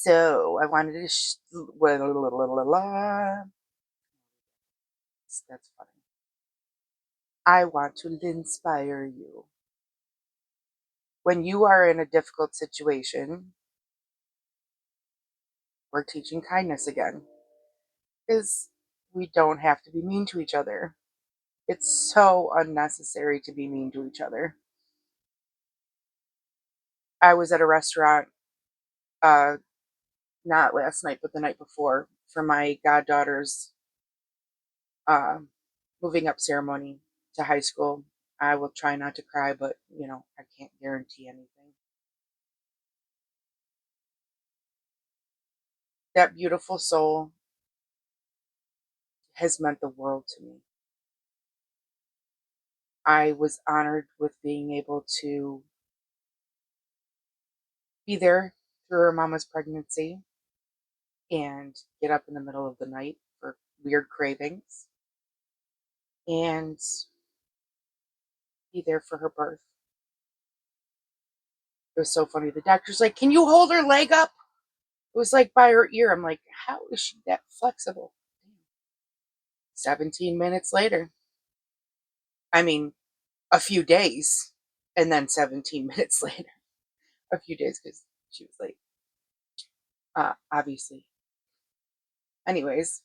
So I wanted to that's funny. I want to inspire you. When you are in a difficult situation, we're teaching kindness again. Because we don't have to be mean to each other. It's so unnecessary to be mean to each other. I was at a restaurant, uh, not last night, but the night before, for my goddaughter's uh, moving up ceremony to high school. I will try not to cry, but I can't guarantee anything. That beautiful soul has meant the world to me. I was honored with being able to be there through her mama's pregnancy and get up in the middle of the night for weird cravings and be there for her birth. It was so funny. The doctor's like, "Can you hold her leg up?" It was like by her ear. I'm like, how is she that flexible? 17 minutes later. I mean, a few days, and then 17 minutes later. A few days because she was late, obviously. Anyways,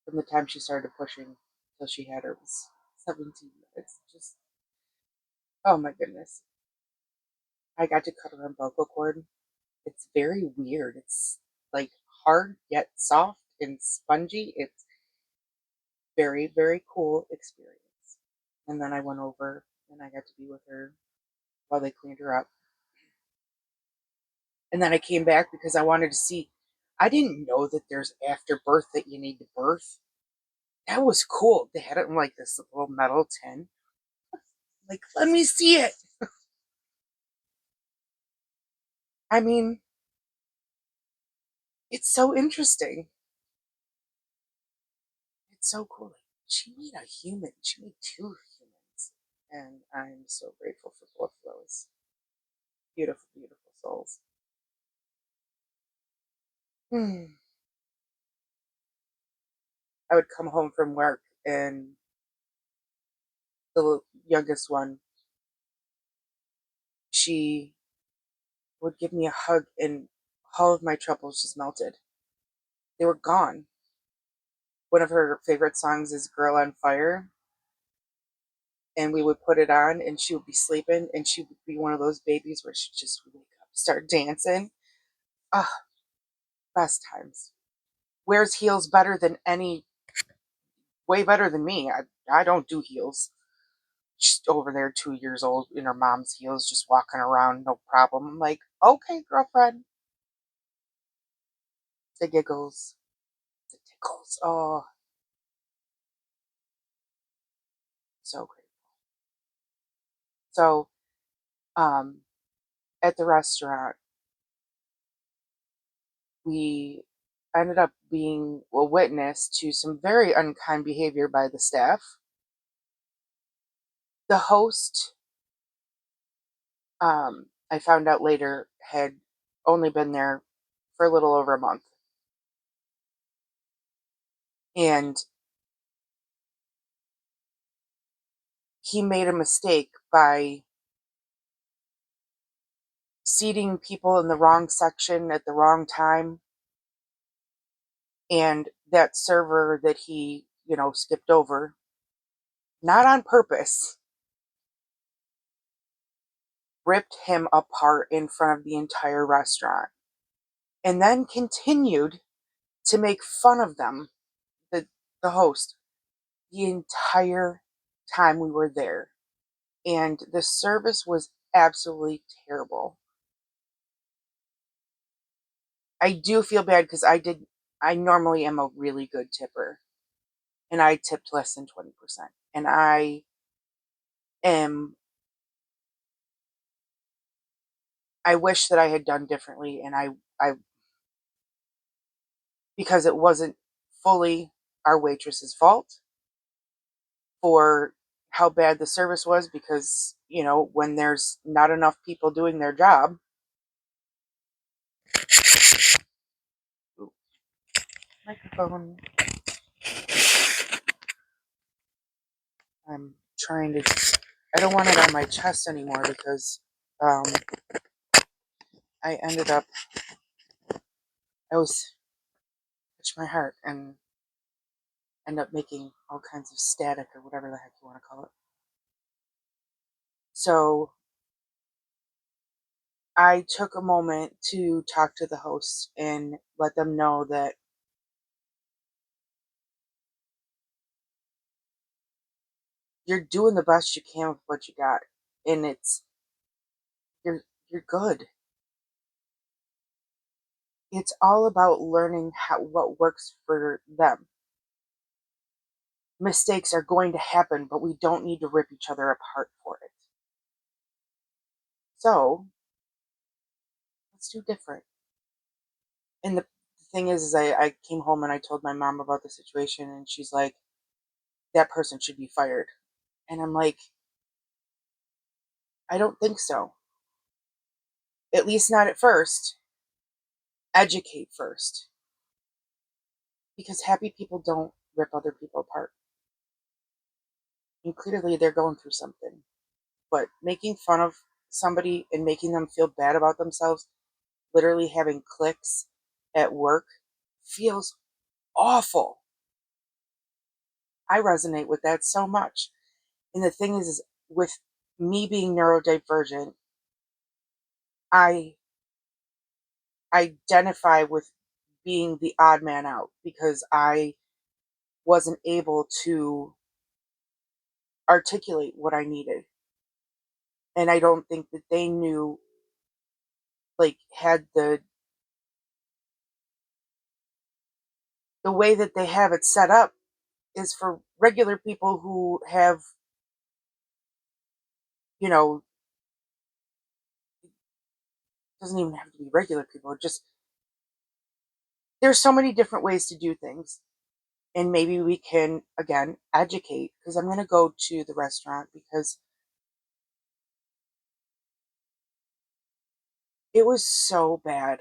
from the time she started pushing till she had her was 17 minutes. Just, oh my goodness. I got to cut her umbilical cord. It's very weird. It's like hard yet soft and spongy. It's very, very cool experience. And then I went over and I got to be with her while they cleaned her up. And then I came back because I wanted to see. I didn't know that there's after birth that you need to birth. That was cool. They had it in like this little metal tin. Like, let me see it. I mean, it's so interesting. It's so cool. Like, she made a human. She made two humans. And I'm so grateful for both of those beautiful, beautiful souls. I would come home from work and the youngest one, she would give me a hug and all of my troubles just melted. They were gone. One of her favorite songs is Girl on Fire. And we would put it on and she would be sleeping and she would be one of those babies where she just would wake up, start dancing. Ah, best times. Wears heels better than way better than me. I don't do heels. She's over there 2 years old in her mom's heels, just walking around, no problem. I'm like, okay, girlfriend. The giggles, the tickles. Oh, so great. So, um, at the restaurant, we ended up being a witness to some very unkind behavior by the staff. The host, I found out later, had only been there for a little over a month. And he made a mistake by seating people in the wrong section at the wrong time. And that server that he, skipped over, not on purpose, ripped him apart in front of the entire restaurant. And then continued to make fun of them, the host, the entire time we were there. And the service was absolutely terrible. I do feel bad because I normally am a really good tipper and I tipped less than 20%. And am, I wish that I had done differently. And because it wasn't fully our waitress's fault for how bad the service was, because, when there's not enough people doing their job, Microphone. I'm trying to. I don't want it on my chest anymore because um, I ended up. I was touched my heart and end up making all kinds of static or whatever the heck you want to call it. So I took a moment to talk to the hosts and let them know that you're doing the best you can with what you got, and you're you're good. It's all about learning what works for them. Mistakes are going to happen, but we don't need to rip each other apart for it. So let's do different. And the thing is I came home and I told my mom about the situation, and she's like, that person should be fired. And I'm like, I don't think so. At least not at first. Educate first. Because happy people don't rip other people apart. And clearly they're going through something. But making fun of somebody and making them feel bad about themselves, literally having cliques at work, feels awful. I resonate with that so much. And the thing is with me being neurodivergent, I identify with being the odd man out because I wasn't able to articulate what I needed. And I don't think that they knew, like, had the way that they have it set up is for regular people who have, you know, doesn't even have to be regular people. Just there's so many different ways to do things. And maybe we can again educate because I'm going to go to the restaurant because it was so bad.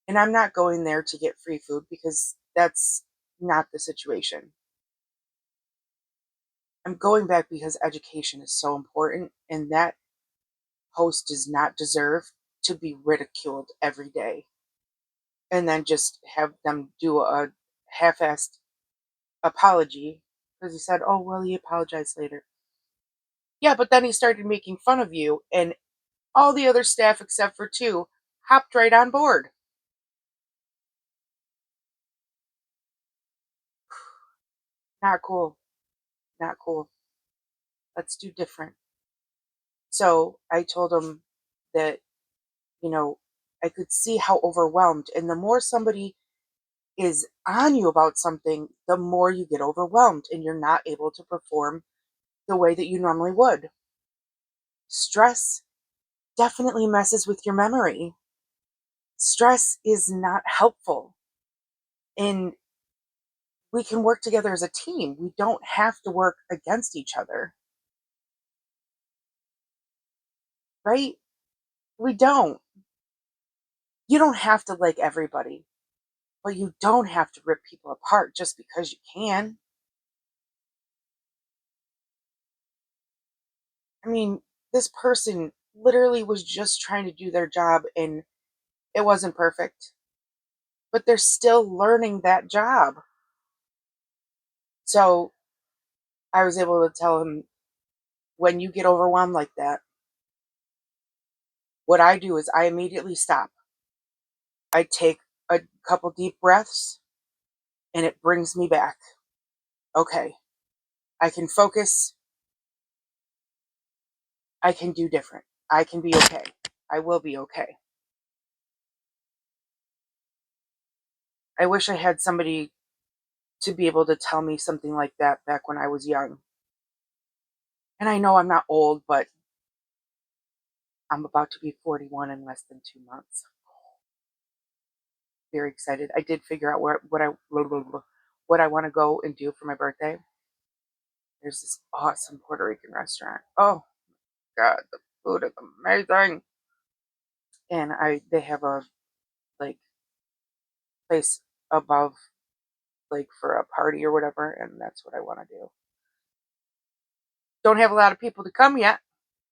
And I'm not going there to get free food because that's not the situation. I'm going back because education is so important, and that host does not deserve to be ridiculed every day and then just have them do a half-assed apology because he said, oh, well, he apologized later. Yeah, but then he started making fun of you, and all the other staff except for two hopped right on board. Not cool. Not cool. Let's do different. So I told him that, you know, I could see how overwhelmed, and the more somebody is on you about something, the more you get overwhelmed and you're not able to perform the way that you normally would. Stress definitely messes with your memory. Stress is not helpful. And we can work together as a team. We don't have to work against each other, right? We don't. You don't have to like everybody, but you don't have to rip people apart just because you can. I mean, this person literally was just trying to do their job and it wasn't perfect, but they're still learning that job. So I was able to tell him, when you get overwhelmed like that, what I do is I immediately stop. I take a couple deep breaths and it brings me back. Okay, I can focus. I can do different. I can be okay. I will be okay. I wish I had somebody to be able to tell me something like that back when I was young. And I know I'm not old, but I'm about to be 41 in less than 2 months. Very excited. I did figure out what I want to go and do for my birthday. There's this awesome Puerto Rican restaurant. Oh God, the food is amazing. And they have a like place above, like for a party or whatever, and that's what I want to do. Don't have a lot of people to come yet,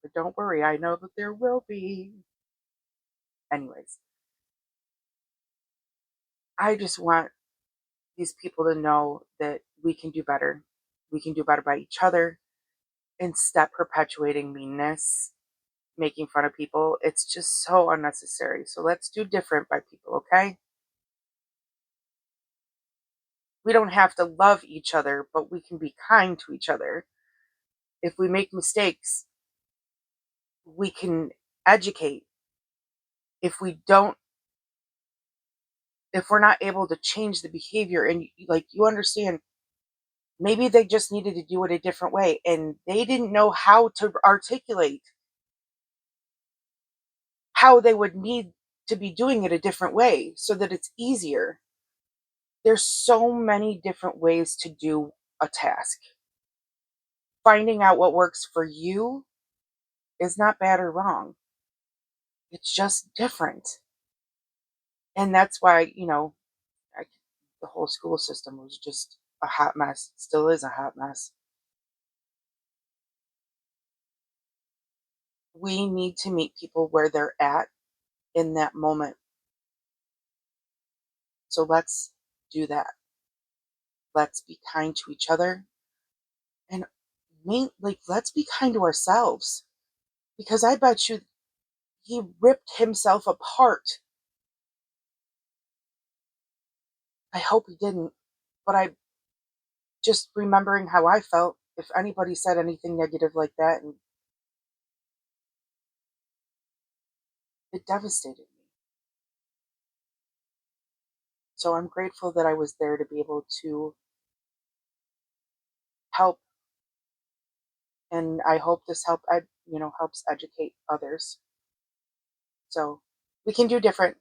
but don't worry, I know that there will be. Anyways, I just want these people to know that we can do better. We can do better by each other and stop perpetuating meanness, making fun of people. It's just so unnecessary. So let's do different by people, okay? We don't have to love each other, but we can be kind to each other. If we make mistakes, we can educate. If we don't, if we're not able to change the behavior, and like you understand, maybe they just needed to do it a different way and they didn't know how to articulate how they would need to be doing it a different way so that it's easier. There's so many different ways to do a task. Finding out what works for you is not bad or wrong. It's just different. And that's why, I, the whole school system was just a hot mess. It still is a hot mess. We need to meet people where they're at in that moment. So let's do that. Let's be kind to each other and let's be kind to ourselves, because I bet you he ripped himself apart. I hope he didn't, but I just remembering how I felt if anybody said anything negative like that, and it devastated me. So I'm grateful that I was there to be able to help, and I hope this helps educate others. So we can do different.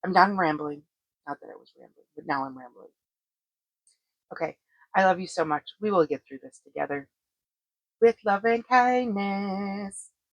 I'm done rambling. Not that I was rambling, but now I'm rambling. Okay. I love you so much. We will get through this together with love and kindness.